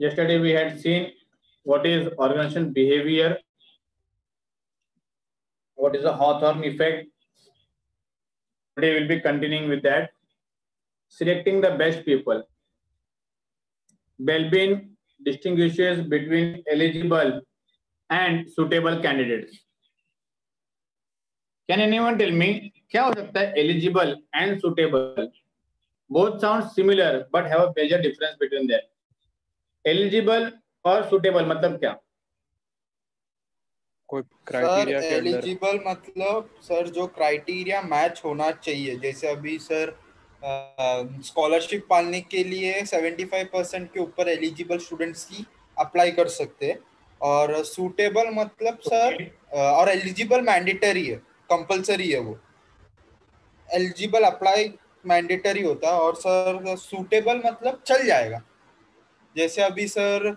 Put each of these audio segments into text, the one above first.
Yesterday we had seen what is organization behavior, what is the Hawthorne effect. Today we'll be continuing with that. Selecting the best people. Belbin distinguishes between eligible and suitable candidates. Can anyone tell me क्या हो सकता है eligible and suitable? Both sound similar but have a major difference between them. Eligible और suitable मतलब क्या? कोई criteria के अंदर। एलिजिबल मतलब सर जो क्राइटेरिया मैच होना चाहिए, जैसे अभी सर स्कॉलरशिप पाने के लिए 75% के ऊपर एलिजिबल स्टूडेंट्स की अप्लाई कर सकते हैं, और सूटेबल मतलब सर और एलिजिबल मैंडेटरी है, कंपलसरी है, वो एलिजिबल अप्लाई मैंडेटरी होता है, और सर सूटेबल मतलब चल जाएगा। जैसे अभी सर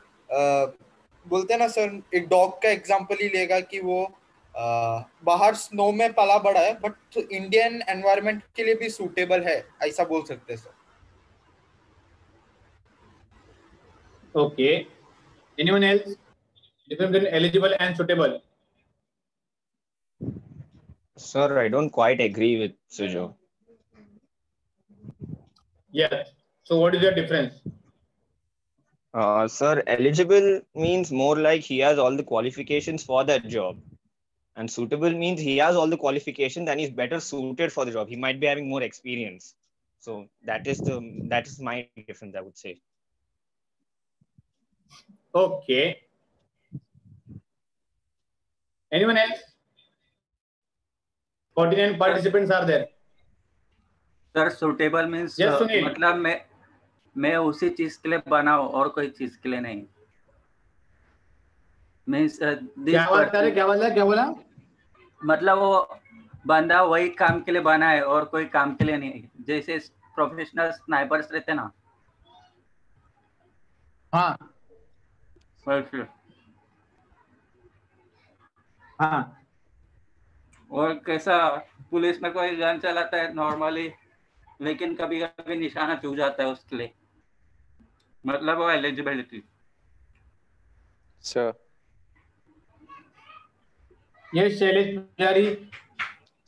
बोलते हैं ना सर, एक डॉग का एग्जांपल ही लेगा कि वो बाहर स्नो में पला बड़ा है बट इंडियन एनवायरनमेंट के लिए भी सूटेबल है, ऐसा बोल सकते हैं sir. Okay, anyone else? Difference between eligible and suitable? Sir, I don't quite agree with Sujo. Yes. So what is the difference? Sir, eligible means more like he has all the qualifications for that job. And suitable means he has all the qualifications and he's better suited for the job. He might be having more experience. So that is my difference, I would say. Okay. Anyone else? 49 participants are there. Sir suitable means मतलब मैं उसी चीज के लिए बना हूँ और कोई चीज के लिए नहीं। मीन्स क्या बोला? मतलब वो बंदा वही काम के लिए बना है और कोई काम के लिए नहीं। जैसे प्रोफेशनल स्नाइपर्स रहते ना, हाँ हाँ, और कैसा पुलिस में कोई गन चलाता है नॉर्मली, लेकिन कभी कभी निशाना चूक जाता है उसके लिए, मतलब वो एलिजिबिलिटी। सर ये शैलेश पुजारी।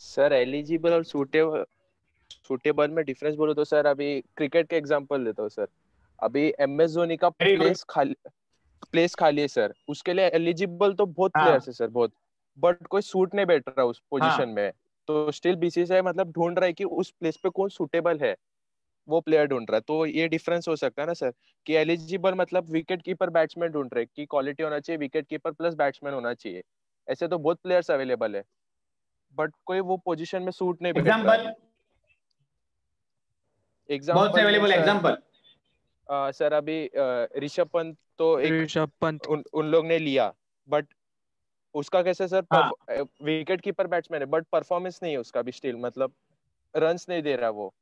सर एलिजिबल और सूटेबल में डिफरेंस बोलो तो सर अभी क्रिकेट के एग्जांपल देता हूँ सर। अभी MS धोनी का प्लेस खाली है सर, उसके लिए एलिजिबल तो बहुत प्लेयर्स है सर, बहुत, बट कोई सूट नहीं बैठ रहा उस पोजीशन में, तो स्टिल BCCI मतलब ढूंढ रहा है कि उस प्लेस पे कौन सूटेबल है, वो प्लेयर ढूंढ रहा है। तो ये डिफरेंस हो सकता है ना सर, कि एलिजिबल मतलब विकेट कीपर बैट्समैन ढूंढ रहे कि क्वालिटी होना चाहिए, विकेट कीपर प्लस बैट्समैन होना चाहिए। ऐसे तो बहुत प्लेयर्स अवेलेबल है, बट कोई वो पोजीशन में सूट नहीं बैठ रहा है। एग्जांपल सर अभी ऋषभ पंत तो उन लोग ने लिया, बट उसका कैसे सर विकेट कीपर बैट्समैन है बट परफॉर्मेंस नहीं है उसका भी, स्टिल मतलब रन्स नहीं दे रहा वो।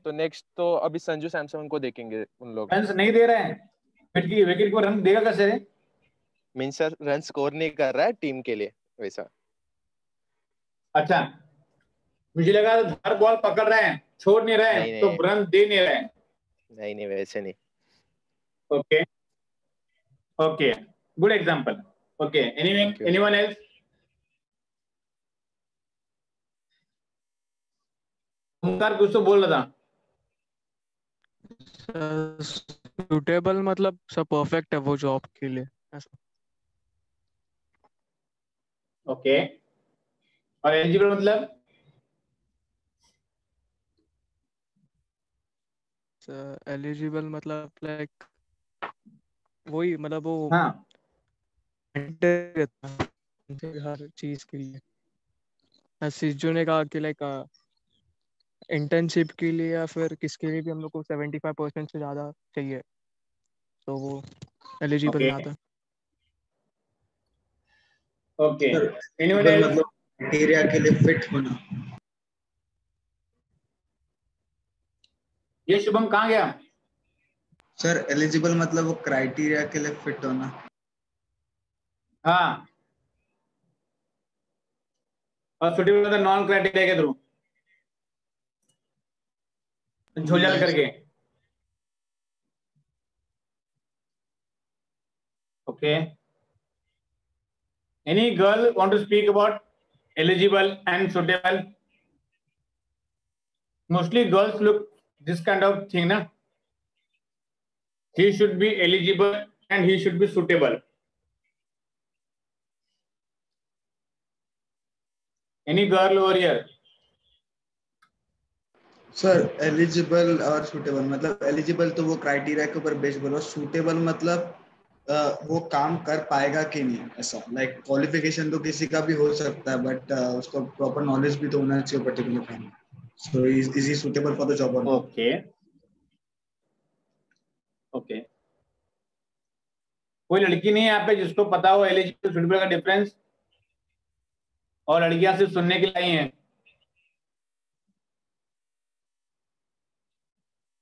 तो नेक्स्ट तो अभी संजू सैमसन को देखेंगे उन लोग। रन्स नहीं दे रहे हैं, विकेट को रन देगा कैसे? मीन सर रन स्कोर नहीं कर रहा है टीम के लिए वैसा। अच्छा, मुझे लगा हर बॉल पकड़ रहे हैं, छोड़ नहीं रहे हैं, तो रन दे नहीं रहे हैं। नहीं वैसे नहीं। Okay okay, good example. Okay, anyone else? Omkar कुछ तो बोल रहा था। सूटेबल मतलब सब परफेक्ट है वो जॉब के लिए ऐसा। ओके, और एलिजिबल मतलब? एलिजिबल मतलब लाइक वही, मतलब वो हर चीज के लिए। सिद्धू ने कहा कि लाइक इंटर्नशिप के लिए या फिर किसके लिए भी हम लोग को 75% से ज्यादा चाहिए, तो वो एलिजिबल आता है। Okay, anyone else? मतलब क्राइटेरिया के लिए फिट होना। ये शुभम कहाँ गया? सर एलिजिबल मतलब वो क्राइटेरिया के लिए फिट होना। हाँ, और सुटेबल मतलब नॉन क्राइटेरिया के थ्रू झोल करके। Okay. Any girl want to speak about eligible and suitable? Mostly girls look this kind of thing, na? He should be eligible and he should be suitable. Any girl over here? Sir eligible और suitable मतलब eligible तो वो criteria के ऊपर based बोलो, suitable मतलब वो काम कर पाएगा कि नहीं, ऐसा लाइक क्वालिफिकेशन तो किसी का भी हो सकता है बट उसको प्रॉपर नॉलेज भी तो होना चाहिए पर्टिकुलर काम। So is he suitable for the job और नॉट? ओके ओके, कोई लड़की नहीं है यहाँ पे जिसको पता हो एलिजिबल सुटेबल का डिफरेंस? और लड़कियां सिर्फ सुनने के लिए आई हैं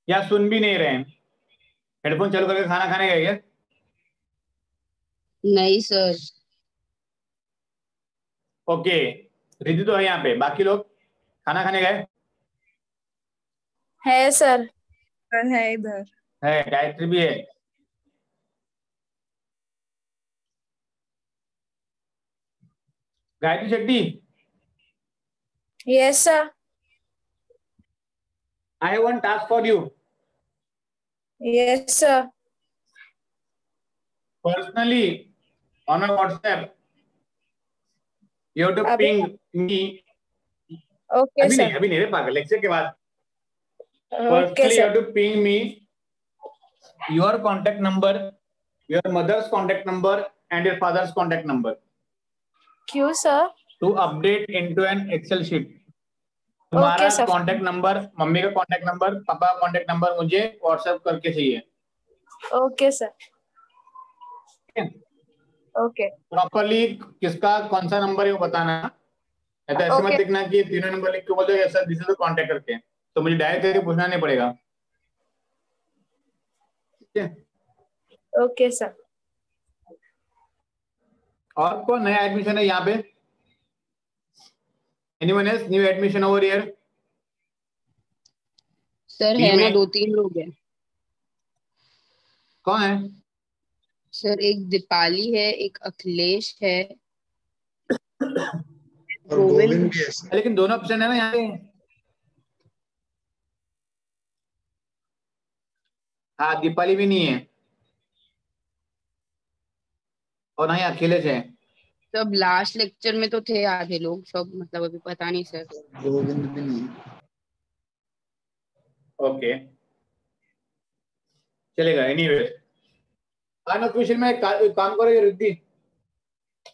या सुन भी नहीं रहे हैं? हेडफोन चालू करके खाना खाने गए क्या? नहीं सर। ओके, रिद्धि तो है यहाँ पे, बाकी लोग खाना खाने गए? है सर, है इधर। है, गायत्री भी है। Gayatri Shetty? Yes sir. I have one task for you. Yes sir. Personally, on my WhatsApp, you have to अभी ping me. Okay sir. अभी नहीं रे पागल, लेक्चर के बाद। Okay Personally, you have sir. to ping me your contact number, your mother's contact number, and your father's contact number क्यों sir? to update into an Excel sheet. तुम्हारा okay sir. Contact number, mummy का contact number, पापा का contact number मुझे WhatsApp करके चाहिए। Okay sir. Okay. Properly किसका कौन सा नंबर है वो बताना। ऐसा ऐसे मत लिखना कि तीनों नंबर लिख के बोल दो ऐसा दिस इज द कॉन्टेक्ट करके, तो मुझे डायल करके पूछना नहीं पड़ेगा। Okay sir. और कौन नया एडमिशन है यहाँ पे? Anyone else new admission over here? Sir है ना, 2-3 लोग हैं। कौन है सर? एक दीपाली है, एक अखिलेश है, गोविंद भी है सर। लेकिन दोनों ऑप्शन है ना यहाँ पे। हाँ, दीपाली भी नहीं है और ना ही अखिलेश है। सब लास्ट लेक्चर में तो थे आधे लोग, सब मतलब अभी पता नहीं सर। गोविंद भी नहीं। ओके, चलेगा। एनीवे, अनऑफिशियल में काम करोगे रिद्धि?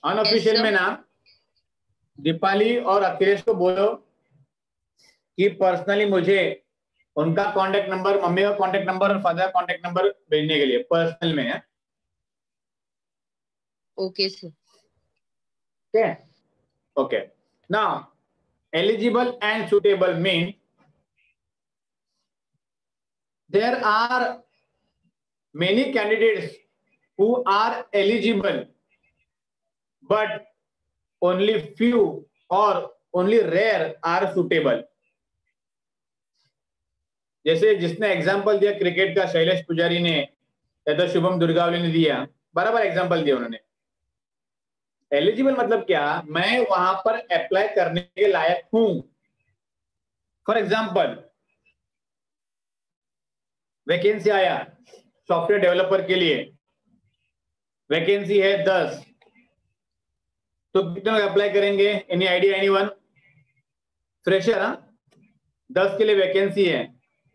अनऑफिशियल में ना दीपाली और अखिलेश को बोलो कि पर्सनली मुझे उनका कांटेक्ट नंबर, मम्मी का कांटेक्ट नंबर और फादर का कांटेक्ट नंबर भेजने के लिए पर्सनल में है। Okay sir. Okay. Okay. Now, eligible and suitable mean there are many candidates who are eligible, but only few or only rare are suitable. जैसे जिसने एग्जाम्पल दिया क्रिकेट का, शैलेश पुजारी ने या तो शुभम दुर्गावली ने दिया, बराबर एग्जाम्पल दिया उन्होंने। एलिजिबल मतलब क्या? मैं वहां पर अप्लाई करने के लायक हूं। फॉर एग्जाम्पल, वैकेंसी आया सॉफ्टवेयर डेवलपर के लिए, वैकेंसी है 10, तो कितने लोग अप्लाई करेंगे? Any idea, anyone? फ्रेशर, हाँ, 10 के लिए वैकेंसी है,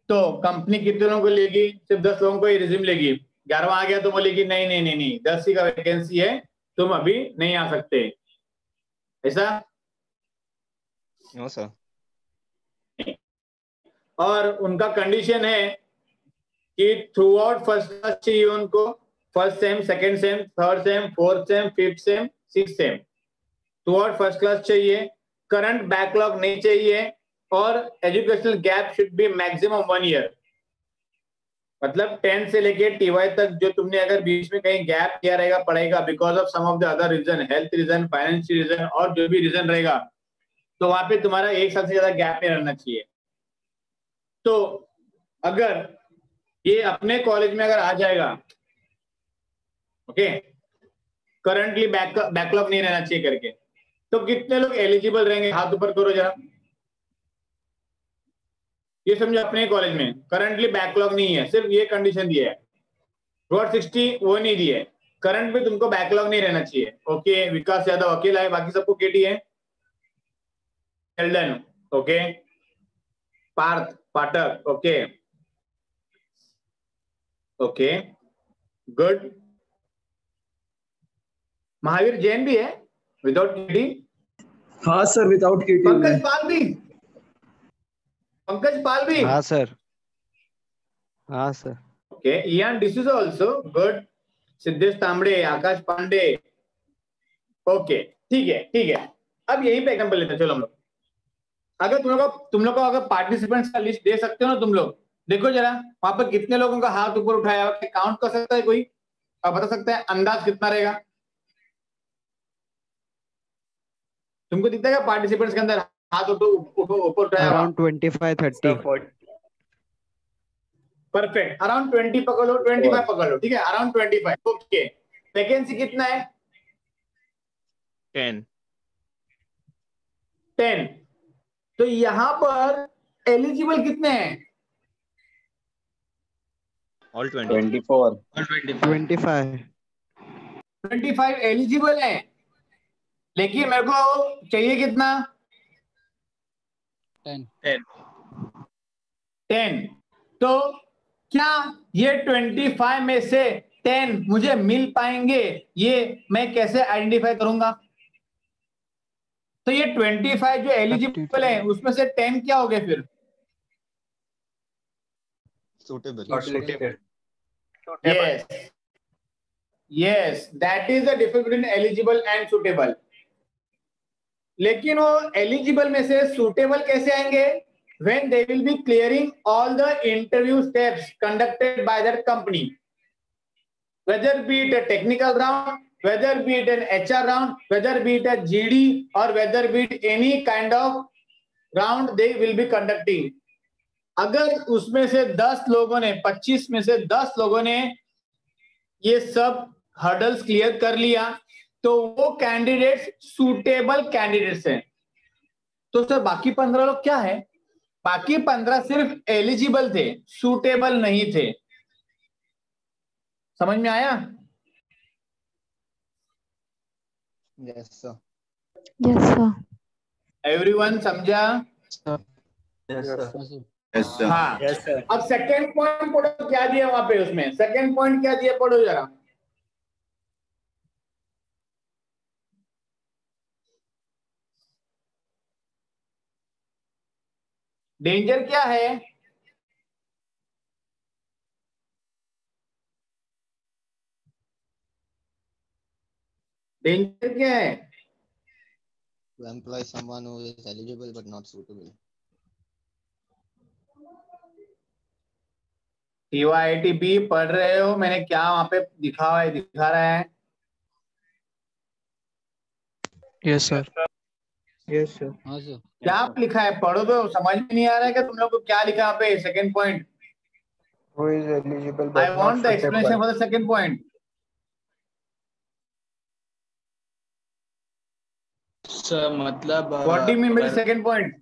तो कंपनी कितने लोगों को लेगी? सिर्फ 10 लोगों को ही रिज्यूम लेगी। 11वां आ गया तो बोलेगी नहीं नहीं नहीं नहीं, 10 ही का वैकेंसी है, तुम अभी नहीं आ सकते, ऐसा? No sir. और उनका कंडीशन है कि थ्रू आउट फर्स्ट क्लास चाहिए उनको, first sem, second same, third same, fourth same, fifth sem, six same, through out first class चाहिए, करंट बैकलॉग नहीं चाहिए, और educational gap should be maximum 1 year. मतलब 10 से लेके TY तक जो तुमने अगर बीच में कहीं गैप किया रहेगा पढ़ाई का, because of some of the other reason, health reason, financial reason और जो भी रीजन रहेगा, तो वहां पे तुम्हारा 1 साल से ज्यादा गैप नहीं रहना चाहिए। तो अगर ये अपने कॉलेज में अगर आ जाएगा, ओके, करंटली बैकलॉग नहीं रहना चाहिए करके, तो कितने लोग एलिजिबल रहेंगे? हाथ ऊपर करो जरा। ये समझो अपने कॉलेज में करंटली बैकलॉग नहीं है, सिर्फ ये कंडीशन दिया है, रोड 60 वो नहीं दिया है, करंट में तुमको बैकलॉग नहीं रहना चाहिए। ओके, विकास यादव अकेला है, बाकी सबको केटी है। Alden okay, Parth Pathak okay okay good. Mahavir Jain भी है विदाउट केटी? हाँ sir, without KT. Pankaj Pal भी? पंकज पाल भी? हाँ सर, हाँ sir. Okay, Ian D'Souza also good. Siddhesh Tambade, Akash Pandey okay, ठीक है ठीक है। अब यहीं पे एग्जांपल लेते हैं, चलो हम लोग। अगर तुम लोग को अगर पार्टिसिपेंट्स का लिस्ट दे सकते हो ना तुम लोग, देखो जरा वहां पर कितने लोगों का हाथ ऊपर उठाया, काउंट कर सकता है कोई और बता सकता है अंदाज कितना रहेगा? तुमको दिखता है क्या पार्टिसिपेंट्स के अंदर हाथ ऊपर उठाया? अराउंड 25-30। परफेक्ट, अराउंड 20 पकड़ लो, 25 पकड़ लो, ठीक है, अराउंड 25। ओके, वैकेंसी कितना है? 10। तो यहां पर एलिजिबल कितने हैं? All 24. 25 एलिजिबल हैं, लेकिन मेरे को चाहिए कितना? 10। तो क्या ये 25 में से 10 मुझे मिल पाएंगे? ये मैं कैसे आइडेंटिफाई करूंगा? तो ये 25 जो एलिजिबल है उसमें से 10 क्या हो गए फिर? Suitable. Yes, that is the difference between eligible and suitable. लेकिन वो एलिजिबल में से सुटेबल कैसे आएंगे? When they will be clearing all the interview steps conducted by that company, whether be it a technical round, whether be it an HR round, whether be it a GD, or whether be it any kind of round they will be conducting. अगर उसमें से 10 लोगों ने, 25 में से 10 लोगों ने ये सब हर्डल्स क्लियर कर लिया, तो वो कैंडिडेट्स सूटेबल कैंडिडेट्स हैं। तो सर बाकी 15 लोग क्या है? बाकी 15 सिर्फ एलिजिबल थे, सूटेबल नहीं थे। समझ में आया? Yes, sir. Yes, sir. Everyone समझा? Yes, sir. हाँ। Yes, sir. अब सेकेंड पॉइंट पढ़ो, क्या दिया वहां पे? उसमें सेकेंड पॉइंट क्या दिया, पढ़ो जरा। डेंजर क्या है? डेंजर क्या है? To employ someone who is eligible but not suitable. TYITB पढ़ रहे हो? मैंने क्या वहां पे दिखा रहा है? Yes sir. Yes sir. हाँ सर। क्या लिखा है? पढ़ो तो। समझ में नहीं आ रहा है कि तुम लोग को क्या लिखा है पे? Second point, Who is eligible I but want not the explanation suitable? For the second point. Sir मतलब what do you mean by second point?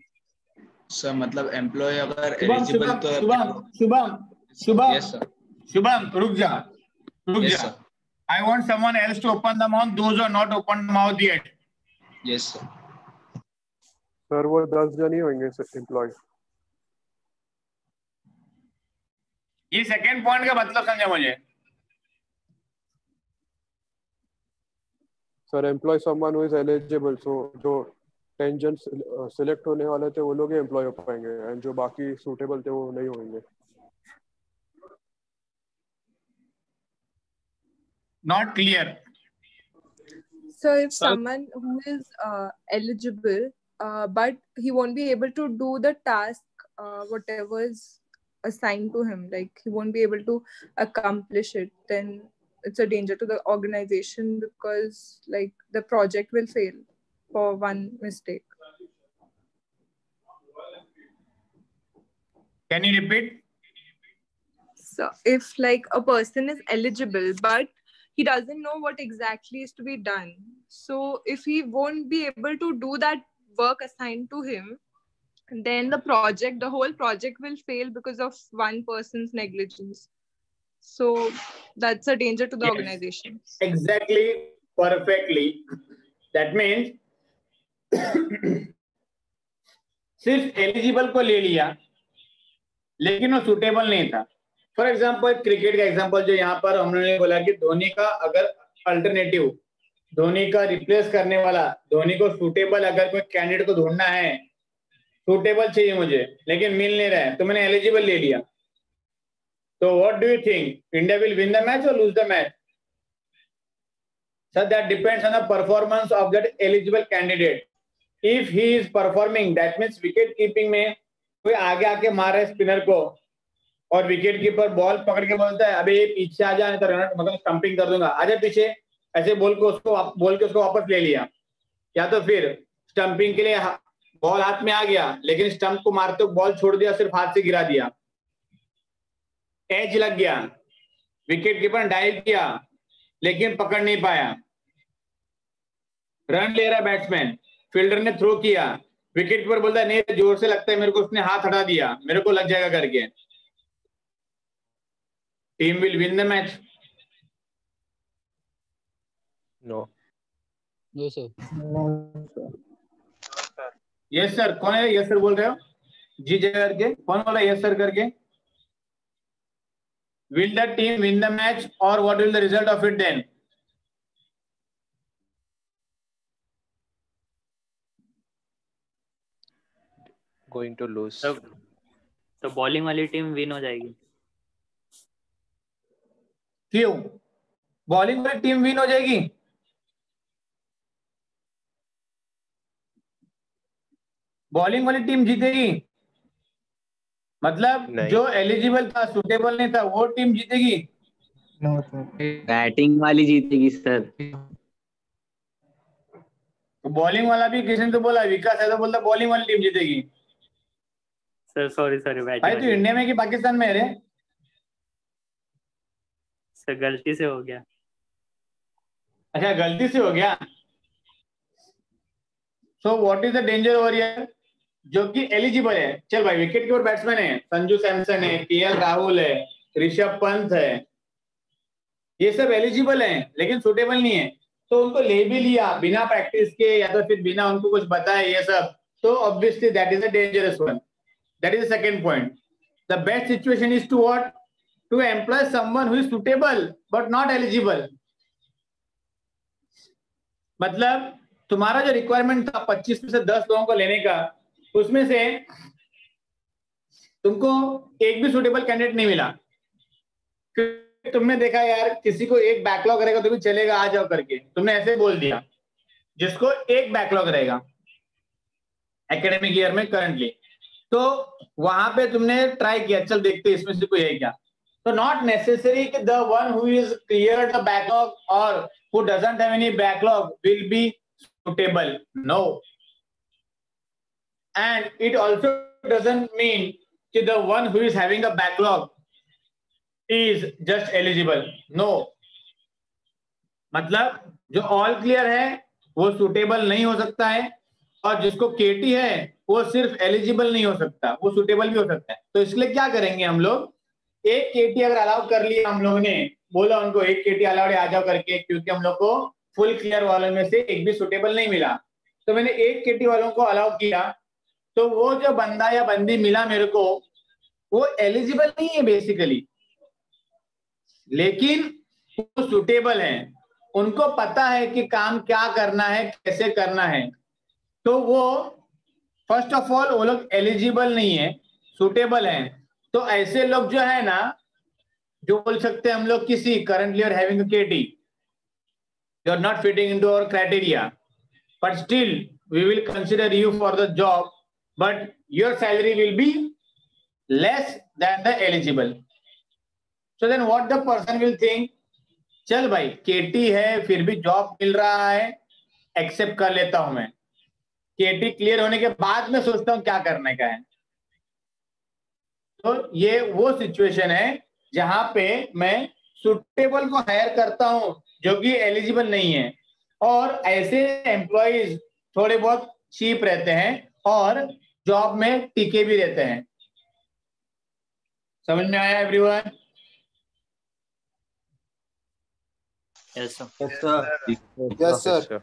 Sir मतलब एम्प्लॉय अगर शुभम एलिजिबल तो शुभम यस सर। शुभम रुक जा yes sir. I want someone else to open the mouth, those who are not opened the mouth yet. Yes sir. Sir वो 10 जन ही होंगे employ. ये second point का मतलब समझा मुझे। Sir employ someone who is eligible, so जो 10 जन सिलेक्ट होने वाले थे वो लोग ही एम्प्लॉय हो पाएंगे, एंड जो बाकी सूटेबल थे वो नहीं होंगे। Not clear. So if someone who is eligible, but he won't be able to do the task, whatever is assigned to him, like he won't be able to accomplish it, then it's a danger to the organization because like the project will fail for one mistake. Can you repeat? So if like a person is eligible, but he doesn't know what exactly is to be done. So if he won't be able to do that work assigned to him, then the whole project will fail because of one person's negligence. So that's a danger to the Yes, organization. exactly, perfectly. That means सिर्फ eligible को ले लिया लेकिन वो suitable नहीं था. For example cricket का example जो यहाँ पर हमने बोला कि धोनी का अगर अल्टरनेटिव, धोनी का रिप्लेस करने वाला, धोनी को सुटेबल अगर कोई कैंडिडेट को ढूंढना है, सुटेबल चाहिए मुझे लेकिन मिल नहीं रहा है, तो मैंने एलिजिबल ले लिया. तो what do you think, India will win the match और lose the match? Sir that depends on the performance of that eligible candidate. If he is performing, that means wicket keeping में कोई आगे आके मार रहा है स्पिनर को और विकेट कीपर बॉल पकड़ के बोलता है अबे पीछे आ जा नहीं तो रन मतलब स्टंपिंग कर दूंगा, आजा पीछे, ऐसे बोल के उसको वापस ले लिया. या तो फिर स्टंपिंग के लिए बॉल हाथ में आ गया लेकिन स्टंप को मारते हुए बॉल छोड़ दिया, सिर्फ हाथ से गिरा दिया, एज लग गया, विकेट कीपर डाइव किया लेकिन पकड़ नहीं पाया, रन ले रहा बैट्समैन, फील्डर ने थ्रो किया, विकेट कीपर बोलता है नहीं जोर से लगता है मेरे को, उसने हाथ हटा दिया, मेरे को लग जाएगा करके, team will win the match. No sir. Yes sir. कौन है यस सर बोल रहे हो? जी जय करके कौन बोला यस सर करके? Will the team win the match और what will the result of it then? Going to lose. तो बॉलिंग वाली टीम विन हो जाएगी. क्यों बॉलिंग वाली टीम विन हो जाएगी? बॉलिंग वाली टीम जीतेगी मतलब जो एलिजिबल था, सुटेबल नहीं था, वो टीम जीतेगी. बैटिंग वाली जीतेगी सर. तो बॉलिंग वाला भी किसी ने तो बोला, विकास है तो बोलता बॉलिंग वाली टीम जीतेगी. सर सॉरी भाई तू इंडिया में कि पाकिस्तान में है रे? सर गलती से हो गया. अच्छा गलती से हो गया. So what is the danger over here? जो कि एलिजिबल है, चल भाई विकेट कीपर बैट्समैन है, संजू सैमसन है, केएल राहुल है, ऋषभ पंत है, ये सब एलिजिबल हैं लेकिन सुटेबल नहीं है, तो उनको ले भी लिया बिना प्रैक्टिस के या तो फिर बिना उनको कुछ बताए ये सब, तो obviously that is a dangerous one. That is the second point. The best situation is to what? To employ someone who is suitable but not eligible. मतलब तुम्हारा जो रिक्वायरमेंट था 25 में से 10 लोगों को लेने का, उसमें से तुमको एक भी सुटेबल कैंडिडेट नहीं मिला. तुमने देखा यार किसी को एक बैकलॉग रहेगा तो भी चलेगा, आ जाओ करके तुमने ऐसे बोल दिया, जिसको एक बैकलॉग रहेगा एकेडमिक ईयर में करंटली, तो वहां पे तुमने ट्राई किया चल देखते इसमें से कोई है क्या. तो नॉट नेसेसरी कि the one who is clear the backlog और who doesn't have any backlog will be suitable. No. And it also doesn't mean कि the one who is having a backlog is just eligible. No. मतलब जो all clear है वो suitable नहीं हो सकता है और जिसको केटी है वो सिर्फ एलिजिबल नहीं हो सकता, वो सुटेबल भी हो सकता है. तो इसलिए क्या करेंगे हम लोग, एक केटी अगर अलाउ कर लिया, हम लोग ने बोला उनको एक केटी अलाउड आ जाओ करके, क्योंकि हम लोग को फुल क्लियर वालों में से एक भी सुटेबल नहीं मिला, तो मैंने एक केटी वालों को अलाउ किया, तो वो जो बंदा या बंदी मिला मेरे को वो एलिजिबल नहीं है बेसिकली, लेकिन वो सुटेबल है, उनको पता है कि काम क्या करना है, कैसे करना है. तो वो फर्स्ट ऑफ ऑल वो लोग एलिजिबल नहीं है, सुटेबल हैं. तो ऐसे लोग जो है ना, जो बोल सकते हैं हम लोग किसी currently are having a KT, you are not fitting into our criteria, but still we will consider you for the job, but your salary will be less than the eligible. So then what the person will think, चल भाई केटी है फिर भी job मिल रहा है, accept कर लेता हूं मैं, केटी क्लियर होने के बाद में सोचता हूं क्या करने का है. तो ये वो सिचुएशन है जहां पे मैं सुटेबल को हायर करता हूं जो कि एलिजिबल नहीं है, और ऐसे एम्प्लॉइज थोड़े बहुत चीप रहते हैं और जॉब में टिके भी रहते हैं। समझ में आया everyone? Yes sir. Yes sir.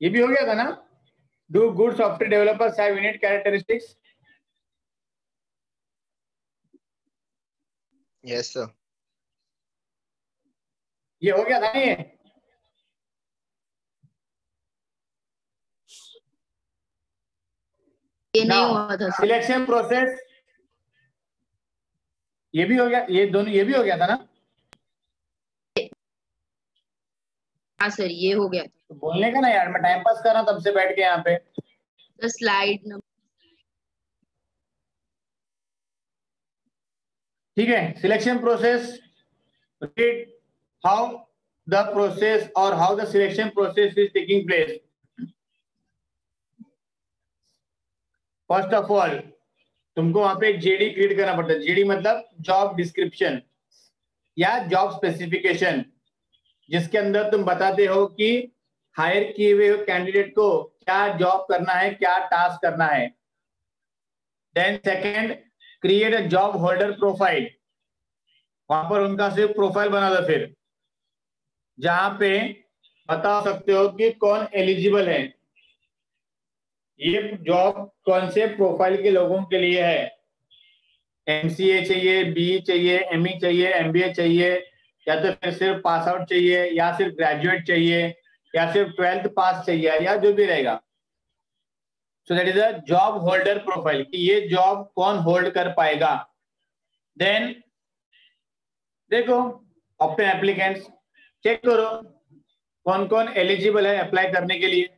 ये भी हो गया था ना? Do good software developers have unique characteristics? Yes sir. ये हो गया था ये? ये नहीं हुआ था। सिलेक्शन प्रोसेस ये भी हो गया, ये दोनों ये भी हो गया था ना? हाँ सर, ये हो गया। तो बोलने का ना यार, मैं टाइम पास कर रहा हूँ तब से बैठ के यहाँ पे। तो स्लाइड नंबर, ठीक है। Selection process, read how the process और how the selection process is taking place. First of all तुमको वहां पे एक जेडी क्रिएट करना पड़ता है। जेडी मतलब जॉब डिस्क्रिप्शन या जॉब स्पेसिफिकेशन, जिसके अंदर तुम बताते हो कि हायर किए हुए कैंडिडेट को क्या जॉब करना है, क्या टास्क करना है। Then second, create a job holder profile. वहां पर उनका सिर्फ प्रोफाइल बना दो, फिर जहां पे बता सकते हो कि कौन एलिजिबल है, ये जॉब कौन से प्रोफाइल के लोगों के लिए है। एमसीए चाहिए, बी चाहिए, एमई चाहिए, एमबीए चाहिए, या तो फिर सिर्फ पास आउट चाहिए, या सिर्फ ग्रेजुएट चाहिए, या सिर्फ 12th पास चाहिए, या जो भी रहेगा। So that is a job holder profile कि ये जॉब कौन होल्ड कर पाएगा। देन देखो ओपन एप्लीकेंट्स, चेक करो कौन कौन एलिजिबल है अप्लाई करने के लिए।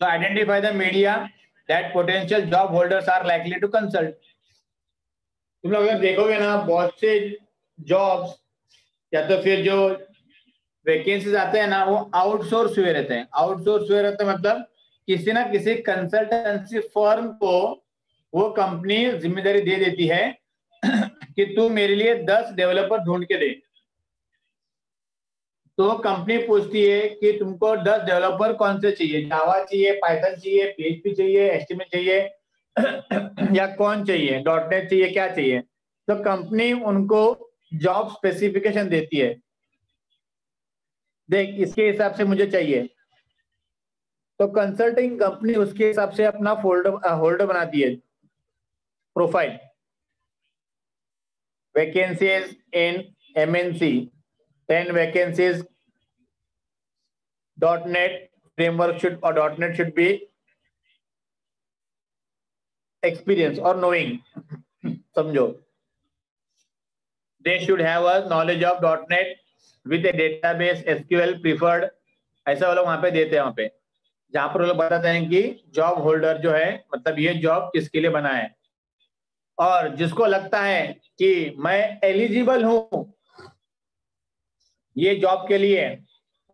So identify the media that potential job holders are likely to consult. तुम लोग अगर देखोगे ना, बहुत से जॉब्स या तो फिर जो वैकेंसीज आते हैं ना, वो आउटसोर्स हुए रहते हैं। आउटसोर्स हुए रहते हैं मतलब किसी ना किसी कंसल्टेंसी फर्म को वो कंपनी जिम्मेदारी दे देती है कि तू मेरे लिए 10 डेवलपर ढूंढ के दे। तो कंपनी पूछती है कि तुमको 10 डेवलपर कौन से चाहिए, जावा चाहिए, पाइथन चाहिए, पीएचपी चाहिए, एचटीएमएल चाहिए या कौन चाहिए, डॉटनेट चाहिए, क्या चाहिए। तो कंपनी उनको जॉब स्पेसिफिकेशन देती है, देख इसके हिसाब से मुझे चाहिए। तो कंसल्टिंग कंपनी उसके हिसाब से अपना होल्डर बनाती है, profile. Vacancies in MNC 10 vacancies. .NET framework should or .NET should be experience or knowing. समझो, they should have a knowledge of .NET with a database SQL preferred. ऐसा वो लोग वहां पे देते हैं, वहां पे जहां पर वो लोग बताते हैं कि जॉब होल्डर जो है मतलब ये जॉब किसके लिए बना है, और जिसको लगता है कि मैं एलिजिबल हूं ये जॉब के लिए,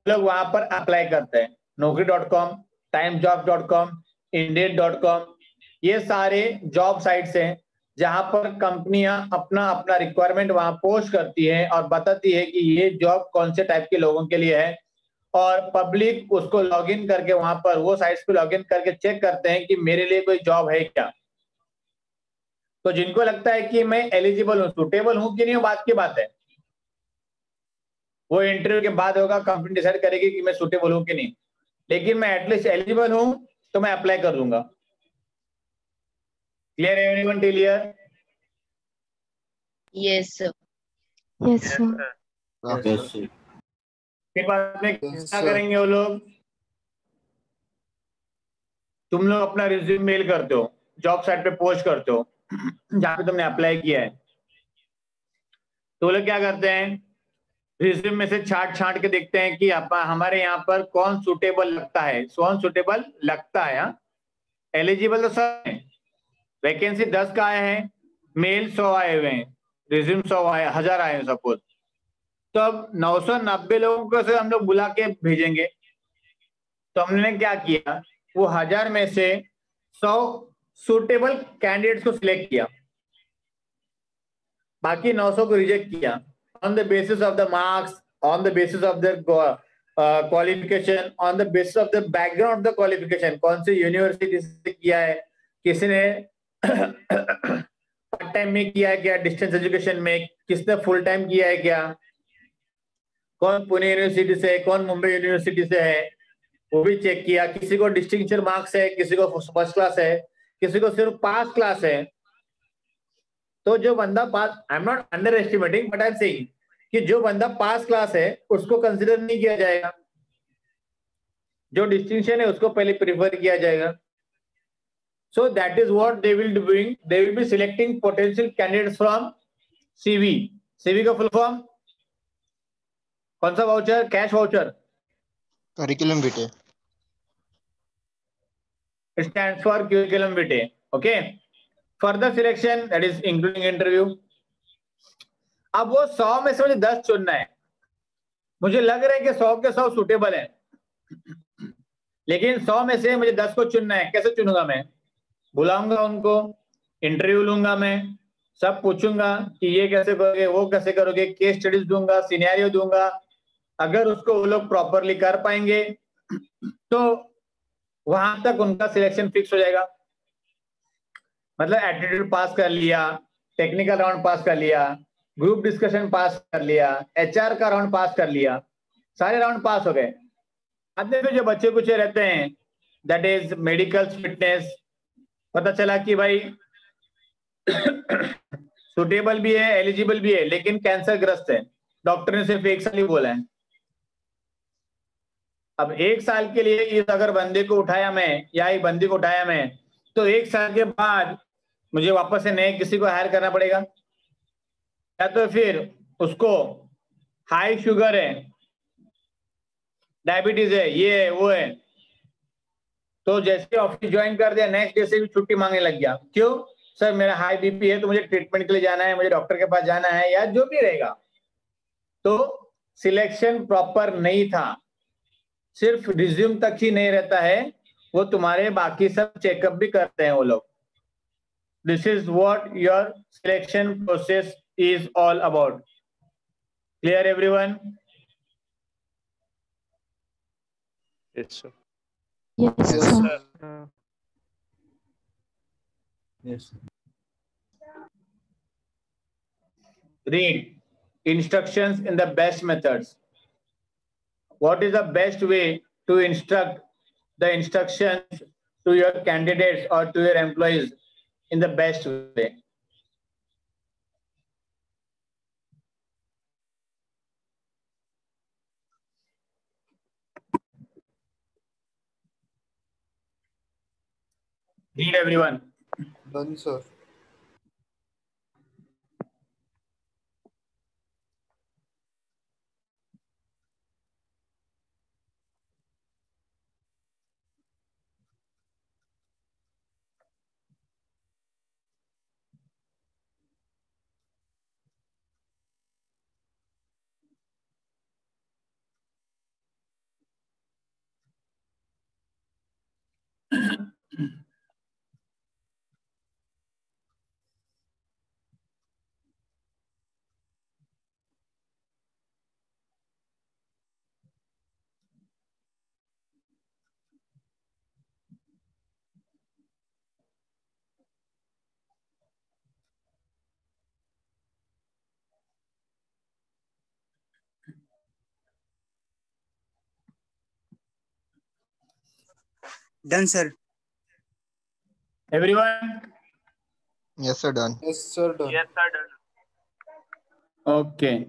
लोग वहां पर अप्लाई करते हैं। Naukri.com, timejobs.com, Indeed.com, ये सारे जॉब साइट्स हैं जहां पर कंपनियां अपना अपना रिक्वायरमेंट वहां पोस्ट करती हैं और बताती है कि ये जॉब कौन से टाइप के लोगों के लिए है, और पब्लिक उसको लॉगिन करके वहां पर वो साइट्स पे लॉगिन करके चेक करते हैं कि मेरे लिए कोई जॉब है क्या। तो जिनको लगता है कि मैं एलिजिबल हूँ, सुटेबल हूँ कि नहीं, वो बात की बात है, वो इंटरव्यू के बाद होगा, कंपनी डिसाइड करेगी कि मैं सुटेबल हूं कि नहीं। लेकिन मैं एटलीस्ट एलिजिबल हूं तो मैं अप्लाई कर दूंगा। क्लियर है everyone? Clear? Yes sir. Yes sir. फिर बाद में क्या करेंगे वो लोग, तुम लोग अपना रिज्यूम मेल करते हो, जॉब साइट पे पोस्ट करते हो जहां पे तुमने अप्लाई किया है। तो वो लोग क्या करते हैं, रिज्यूम में से छांट के देखते हैं कि हमारे यहाँ पर कौन सुटेबल लगता है, कौन सुटेबल लगता है। एलिजिबल तो सब है, वैकेंसी 10 का आए हैं, मेल 100 आए हुए हैं, रिज्यूम 100 आए, 1000 आए हैं सपोज। तो अब 990 लोगों को से हम लोग बुला के भेजेंगे। तो हमने क्या किया, वो 1000 में से 100 सुटेबल कैंडिडेट्स को सिलेक्ट किया, बाकी 900 को रिजेक्ट किया on the basis of the marks, on the basis of the qualification, on the basis of the background of the qualification, कौन सी यूनिवर्सिटी से किया है, किसी ने पार्ट टाइम में किया है क्या, डिस्टेंस एजुकेशन में, किसने फुल टाइम किया है क्या, कौन पुणे यूनिवर्सिटी से है, कौन मुंबई यूनिवर्सिटी से है, वो भी चेक किया। किसी को डिस्टिंक्शन मार्क्स है, किसी को फर्स्ट क्लास है, किसी को सिर्फ पास क्लास है। तो जो बंदा pass, I am not underestimating but I am saying कि जो बंदा पास क्लास है उसको कंसिडर नहीं किया जाएगा, जो डिस्टिंक्शन है उसको पहले प्रिफर किया जाएगा। So that is what they will be doing. They will be selecting potential candidates from CV. CV का फुल फॉर्म कौन सा voucher? Cash voucher. Curriculum Vite. It stands for curriculum vitae. Okay. Further selection, that is including interview. अब वो 100 में से मुझे 10 चुनना है। मुझे लग रहा है कि 100 के 100 सुटेबल है, लेकिन 100 में से मुझे 10 को चुनना है। कैसे चुनूंगा मैं? बुलाऊंगा उनको, इंटरव्यू लूंगा, मैं सब पूछूंगा कि ये कैसे करोगे, वो कैसे करोगे, केस स्टडीज दूंगा, सिनेरियो दूंगा। अगर उसको वो लोग प्रॉपरली कर पाएंगे तो वहां तक उनका सिलेक्शन फिक्स हो जाएगा। मतलब एप्टीट्यूड पास कर लिया, टेक्निकल राउंड पास कर लिया, ग्रुप डिस्कशन पास कर लिया, HR का राउंड पास कर लिया, सारे राउंड पास हो गए। अब देखो जो बच्चे कुछ रहते हैं, दैट इज मेडिकल फिटनेस, पता चला कि भाई सुटेबल भी है, एलिजिबल भी है, लेकिन कैंसर ग्रस्त है, डॉक्टर ने सिर्फ 1 साल ही बोला है। अब 1 साल के लिए इस अगर बंदे को उठाया मैं या एक बंदी को उठाया मैं, तो 1 साल के बाद मुझे वापस से नए किसी को हायर करना पड़ेगा, या तो फिर उसको हाई शुगर है, डायबिटीज है, ये है वो है, तो जैसे ऑफिस ज्वाइन कर दिया नेक्स्ट डे से भी छुट्टी मांगने लग गया। क्यों? सर मेरा हाई बीपी है तो मुझे ट्रीटमेंट के लिए जाना है, मुझे डॉक्टर के पास जाना है, या जो भी रहेगा। तो सिलेक्शन प्रॉपर नहीं था, सिर्फ रिज्यूम तक ही नहीं रहता है, वो तुम्हारे बाकी सब चेकअप भी करते हैं वो लोग। This is what your selection process is all about. Clear everyone? Yes, sir. Yes, Yes, sir. Yes. Read instructions in the best methods. What is the best way to instruct the instructions to your candidates or to your employees in the best way? Read everyone. Done, sir. Done, sir. Everyone? Yes, sir. Done. Yes, sir. Done. Yes, sir. Done. Okay.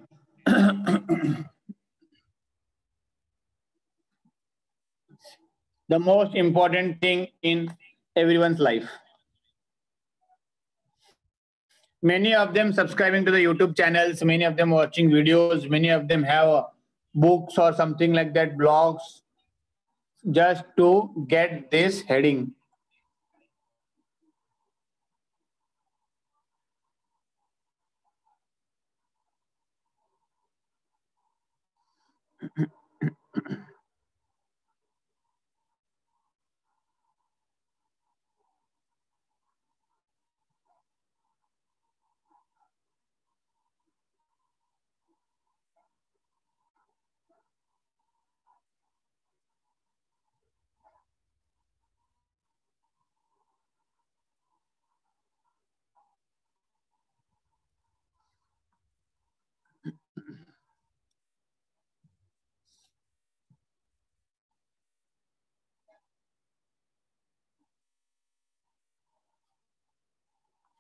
The most important thing in everyone's life. Many of them subscribing to the YouTube channels, many of them watching videos, many of them have books or something like that, blogs, just to get this heading.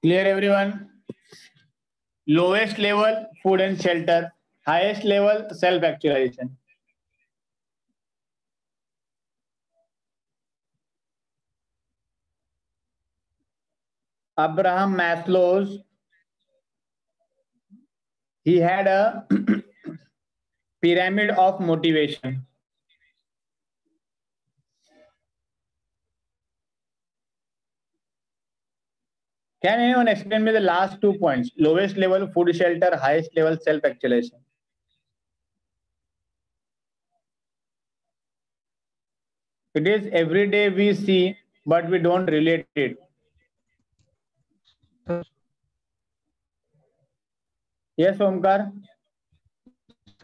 Clear everyone? Lowest level, food and shelter. Highest level, self-actualization. Abraham Maslow's, he had a pyramid of motivation. Can anyone explain me the last 2 points? Lowest level, food shelter, highest level, self-actualization. It is every day we see, but we don't relate it. Yes, Omkar?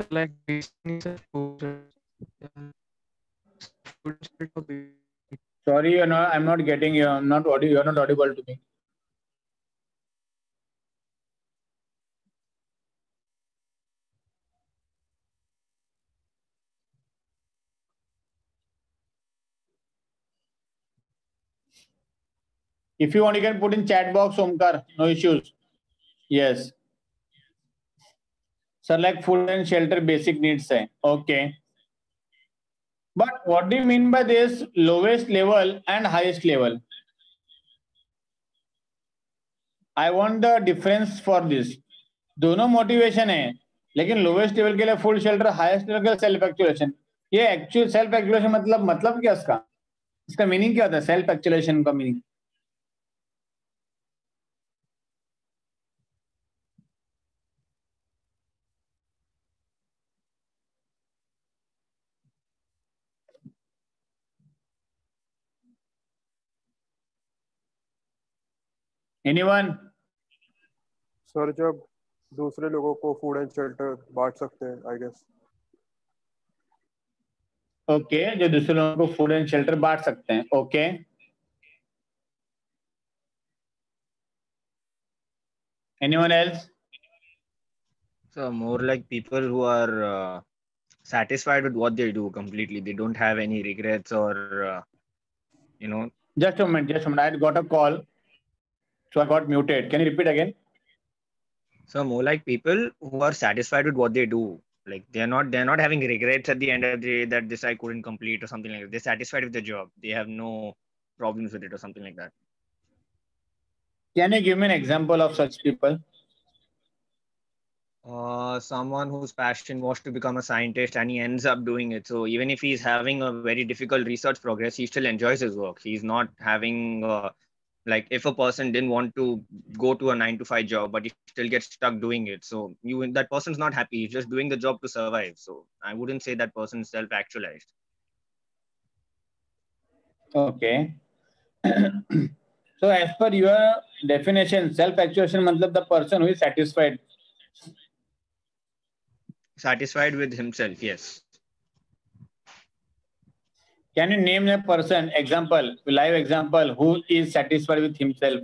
Like Sorry, I'm not getting you. You're not audible to me. If you want, you can put in chat box, Omkar. No issues. Yes. Sir, like food and shelter basic needs. Okay. But what do you mean by this lowest level and highest level? I want the difference for this. दोनों motivation है, लेकिन lowest level के लिए full shelter, highest level के लिए self एक्चुएलेशन. ये actual self एक्चुएलेशन मतलब क्या इसका मीनिंग क्या होता है? सेल्फ एक्चुएलेशन का मीनिंग एनीवन? सर जब दूसरे लोगों को फूड एंड शेल्टर बांट सकते हैं, आई गेस. ओके, जो दूसरे लोगों को फूड एंड शेल्टर बांट सकते हैं. Okay, anyone else? So more like people who are satisfied with what they do completely. They don't have any regrets or Just a minute. I got a call, so I got muted. Can you repeat again? So more like people who are satisfied with what they do. Like they're not having regrets at the end of the day that this I couldn't complete or something like that. They're satisfied with the job. They have no problems with it or something like that. Can you give me an example of such people? Someone whose passion was to become a scientist and he ends up doing it. So even if he's having a very difficult research progress, he still enjoys his work. He's not having like if a person didn't want to go to a 9 to 5 job, but he still gets stuck doing it. So that person's not happy. He's just doing the job to survive. So I wouldn't say that person's self-actualized. Okay. So as per your definition, self-actualization means the person who is satisfied. Satisfied with himself, yes. Can you name a person, live example, who is satisfied with himself?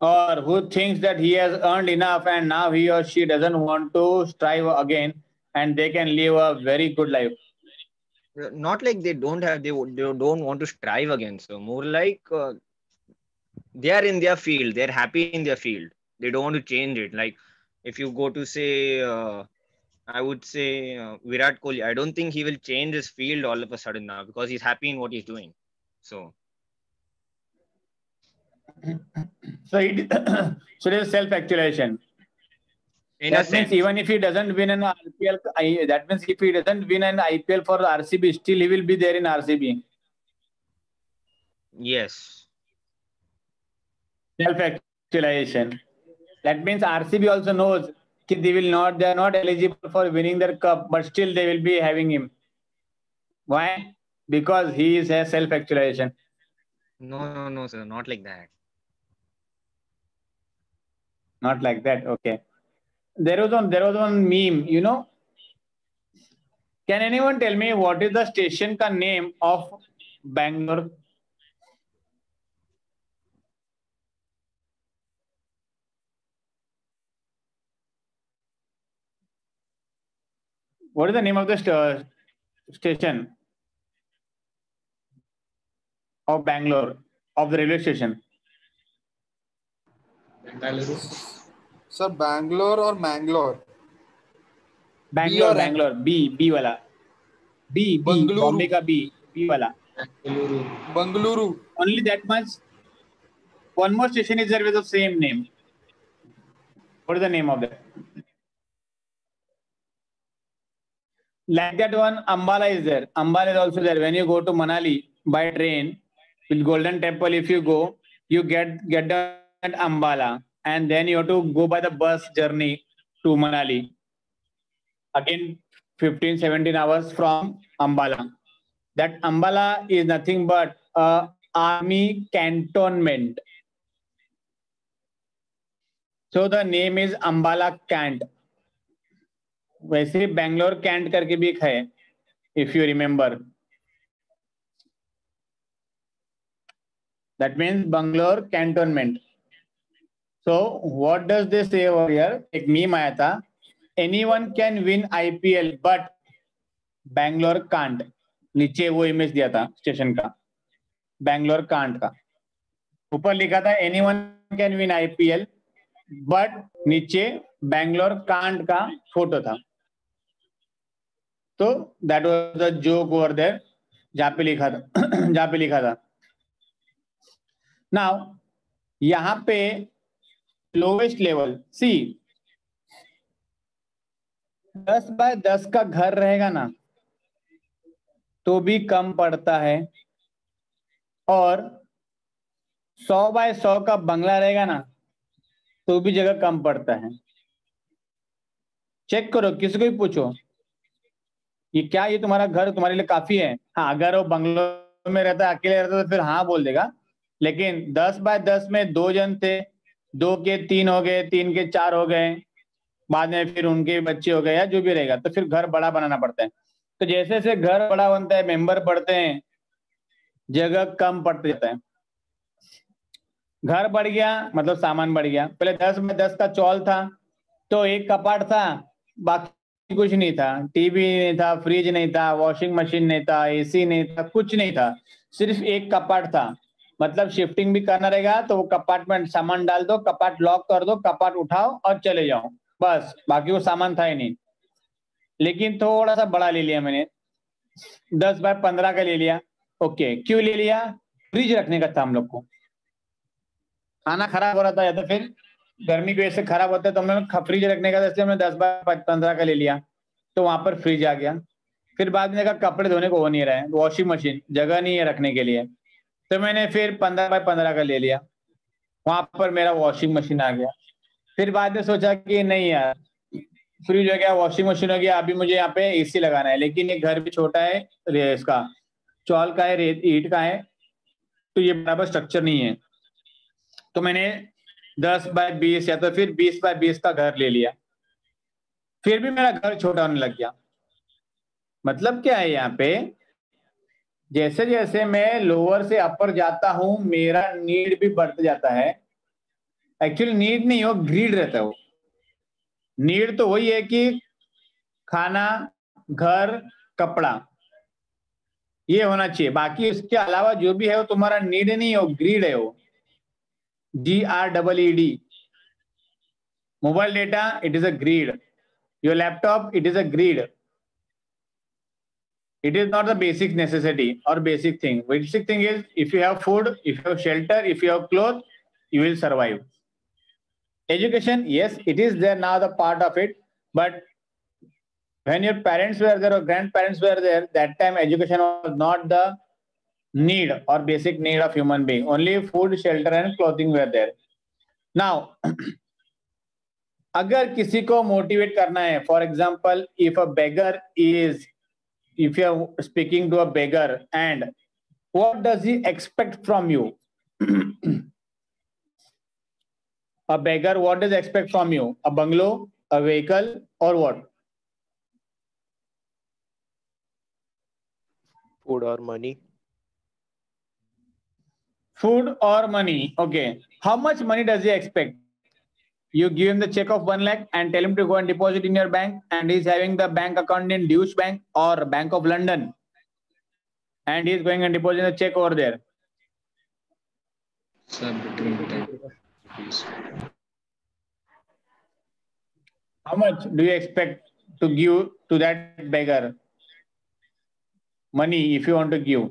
Or who thinks that he has earned enough and now he or she doesn't want to strive again and they can live a very good life? Not like they don't want to strive again. So more like they are in their field. They're happy in their field. They don't want to change it. Like if you go to say, I would say Virat Kohli, I don't think he will change his field all of a sudden now because he's happy in what he's doing. So it is self-actualization. That means even if he doesn't win an IPL, that means if he doesn't win an IPL for RCB, still he will be there in RCB. Yes. Self-actualization. That means RCB also knows that they are not eligible for winning their cup, but still they will be having him. Why? Because he is a self-actualization. No, sir, not like that. Not like that. Okay. There was one meme, Can anyone tell me what is the station ka name of Bangalore? What is the name of the station of Bangalore, of the railway station? Bengaluru sir Bangalore और मैंगलोर बैंगलोर और M? Bangalore B वाला B Bengaluru Bombay का B वाला Bengaluru only that much. One more station is there with the same name. What is the name of that? Like that one, Ambala is there. Ambala is also there. When you go to Manali by train with Golden Temple, if you go, you get down at Ambala, and then you have to go by the bus journey to Manali. Again, 15-17 hours from Ambala. That Ambala is nothing but a army cantonment. So the name is Ambala Cant. वैसे Bangalore cantt करके भी एक है, if you remember, that means Bangalore cantonment. So what does this से over here? एक meme आया था, anyone can win IPL but Bangalore can't. नीचे वो इमेज दिया था स्टेशन का, बैंगलोर कांट का. ऊपर लिखा था anyone can win IPL but नीचे बैंगलोर कांट का फोटो था. तो that was the joke over there, जहां पे लिखा था नाउ यहां पे लोवेस्ट लेवल सी 10 बाय 10 का घर रहेगा ना तो भी कम पड़ता है, और 100 बाय 100 का बंगला रहेगा ना तो भी जगह कम पड़ता है. चेक करो, किसी को भी पूछो ये क्या, ये तुम्हारा घर तुम्हारे लिए काफी है? हाँ, अगर वो बंगलो में रहता, अकेले रहता तो फिर हाँ बोल देगा, लेकिन 10 बाय 10 में 2 जन थे, 2 के 3 हो गए, 3 के 4 हो गए, बाद में फिर उनके बच्चे हो गए या जो भी रहेगा, तो फिर घर बड़ा बनाना पड़ता है. तो जैसे जैसे घर बड़ा बनता है, मेंबर बढ़ते हैं, जगह कम पड़ते जाता है. घर बढ़ गया मतलब सामान बढ़ गया. पहले 10 बाय 10 का चौल था तो एक कपाट था, बाकी कुछ नहीं था, टीवी नहीं था, फ्रिज नहीं था, वॉशिंग मशीन नहीं था, एसी नहीं था, कुछ नहीं था, सिर्फ एक कपाट था. मतलब शिफ्टिंग भी करना रहेगा तो वो कपाट में सामान डाल दो, कपाट लॉक कर दो, कपाट उठाओ और चले जाओ, बस. बाकी वो सामान था ही नहीं. लेकिन थोड़ा सा बड़ा ले लिया मैंने, 10 बाय 15 का ले लिया. ओके, क्यों ले लिया? फ्रिज रखने का था हम लोग को. खाना खराब हो रहा था या तो फिर गर्मी की वजह से खराब होता है, तो हमने फ्रिज रखने का, इसलिए हमने 10 बाय 15 का ले लिया. तो वहां पर फ्रिज आ गया. फिर बाद में देखा कपड़े धोने को हो नहीं रहा है, वॉशिंग मशीन जगह नहीं है रखने के लिए, तो मैंने फिर 15 बाय 15 का ले लिया. वहां पर मेरा वॉशिंग मशीन आ गया. फिर बाद में सोचा कि नहीं यार, फ्रिज हो गया, वॉशिंग मशीन हो गया, अभी मुझे यहाँ पे एसी लगाना है, लेकिन ये घर भी छोटा है, इसका चौल का है, रेत ईंट का है, तो ये बराबर स्ट्रक्चर नहीं है. तो मैंने 10 बाय 20 या तो फिर 20 बाय 20 का घर ले लिया. फिर भी मेरा घर छोटा होने लग गया. मतलब क्या है यहाँ पे, जैसे जैसे मैं लोअर से अपर जाता हूं मेरा नीड भी बढ़ता जाता है. एक्चुअली नीड नहीं हो, ग्रीड रहता है. वो नीड तो वही है कि खाना, घर, कपड़ा, ये होना चाहिए. बाकी इसके अलावा जो भी है वो तुम्हारा नीड नहीं हो, ग्रीड है. वो GREED. Mobile data, it is a greed. Your laptop, it is a greed. It is not the basic necessity or basic thing. Basic thing is, if you have food, if you have shelter, if you have clothes, you will survive. Education, yes, it is there now, the part of it. But when your parents were there or grandparents were there, that time education was not the need or basic need of human being. Only food, shelter and clothing were there. Now, अगर किसी को motivate करना है, for example if a beggar is, if you are speaking to a beggar and what does he expect from you? A beggar, what does expect from you? A bungalow, a vehicle or what? Food or money. Food or money. Okay. How much money does he expect? You give him the check of 1 lakh and tell him to go and deposit in your bank, and he's having the bank account in Deutsche Bank or Bank of London, and he's going and depositing the check over there. Sir, between 10 rupees. How much do you expect to give to that beggar? Money, if you want to give.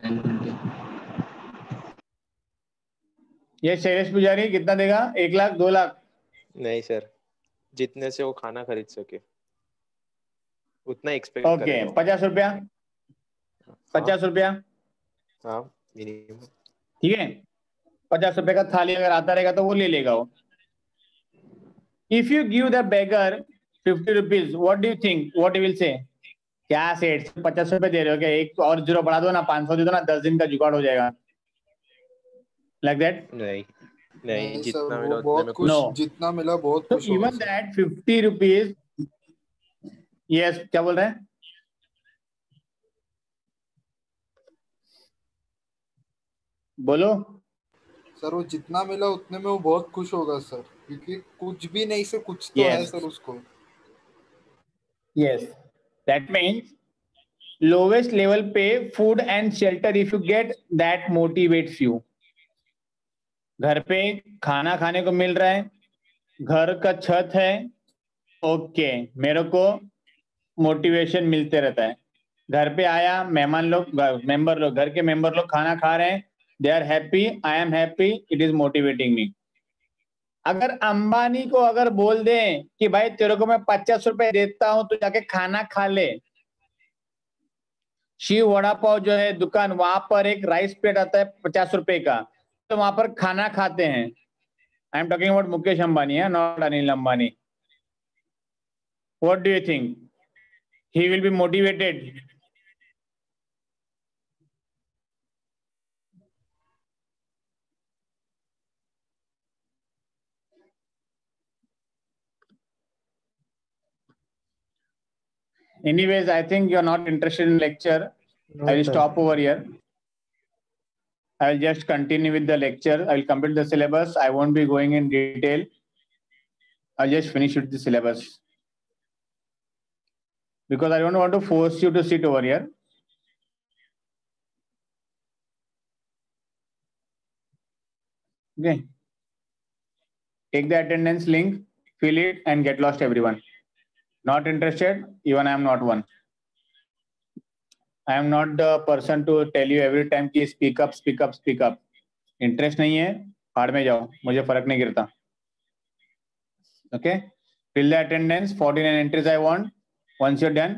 10, 20. ये शैलेश पुजारी कितना देगा? 1 लाख, 2 लाख? नहीं sir, जितने से वो खाना खरीद सके उतना एक्सपेक्ट ओके, करेगा। 50 रुपया, 50 रुपया, हाँ मिनिमम। ठीक है। 50 रुपए का थाली अगर आता रहेगा तो वो ले लेगा वो। If you give the beggar 50 rupees, what do you think, what he will say? क्या सेठ 50 रुपए दे रहे हो क्या? एक और जीरो बढ़ा दो ना, 500 दे दो ना, 10 दिन का जुगाड़ हो जाएगा। Like that? नहीं नहीं जितना सर, मिला वो उतने बहुत में खुश, No. जितना मिला बहुत तो खुश होगा even sir. That 50 rupees, yes, क्या बोल रहे हैं? बोलो। सर वो जितना मिला उतने में वो बहुत खुश होगा सर, क्योंकि कुछ भी नहीं से कुछ तो है Yes. सर उसको। Yes, that means lowest level pay, food and shelter, if you get, that motivates you. घर पे खाना खाने को मिल रहा है, घर का छत है, ओके, मेरे को मोटिवेशन मिलते रहता है। घर पे आया, मेहमान लोग, मेंबर लोग, घर के मेंबर लोग खाना खा रहे हैं, they are happy, I am happy, it is motivating me. अगर अंबानी को अगर बोल दें कि भाई तेरे को मैं 50 रुपए देता हूं, तो जाके खाना खा ले। शिव वड़ा पाव जो है दुकान, वहां पर एक राइस प्लेट आता है 50 रुपए का, तो वहां पर खाना खाते हैं। I am talking about Mukesh Ambani है, not Anil Ambani. What do you think? He will be motivated? Anyways, I think you're not interested in lecture. No, I will sir. stop over here. I will just continue with the lecture. I will complete the syllabus. I won't be going in detail. I'll just finish with the syllabus. Because I don't want to force you to sit over here. Okay. Take the attendance link, fill it, and get lost, everyone. Not interested? Even I am not one. I am not the person to tell you every time कि speak up, speak up, speak up. Interest नहीं है, भाड़ में जाओ, मुझे फर्क नहीं गिरता. Okay? Fill the attendance, 49 entries I want. Once you're done,